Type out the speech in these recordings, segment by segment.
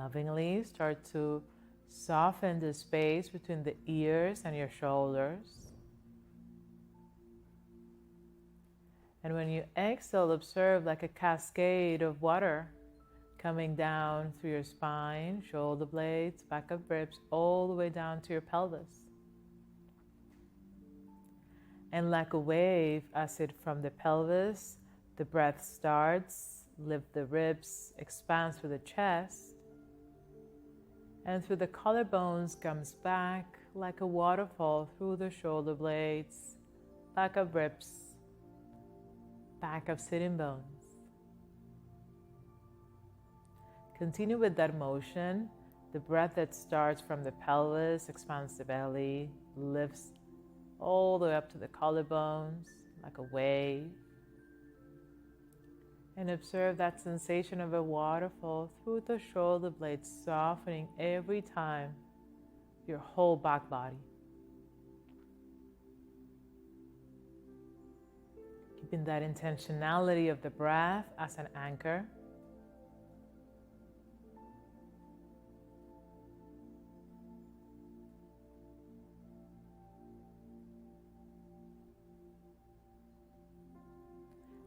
Lovingly start to soften the space between the ears and your shoulders. And when you exhale, observe like a cascade of water coming down through your spine, shoulder blades, back of ribs, all the way down to your pelvis. And like a wave, as it from the pelvis, the breath starts, lift the ribs, expands through the chest, and through the collarbones comes back like a waterfall through the shoulder blades, back of ribs, back of sitting bones. Continue with that motion. The breath that starts from the pelvis expands the belly, lifts all the way up to the collarbones like a wave. And observe that sensation of a waterfall through the shoulder blades, softening every time your whole back body. Keeping that intentionality of the breath as an anchor.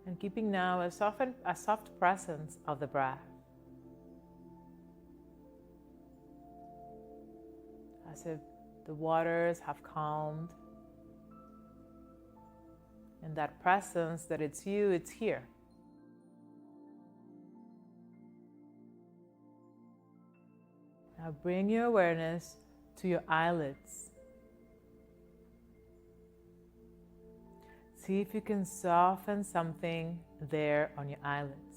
And keeping now a soft presence of the breath. As if the waters have calmed. And that presence that it's you, it's here. Now bring your awareness to your eyelids. See if you can soften something there on your eyelids.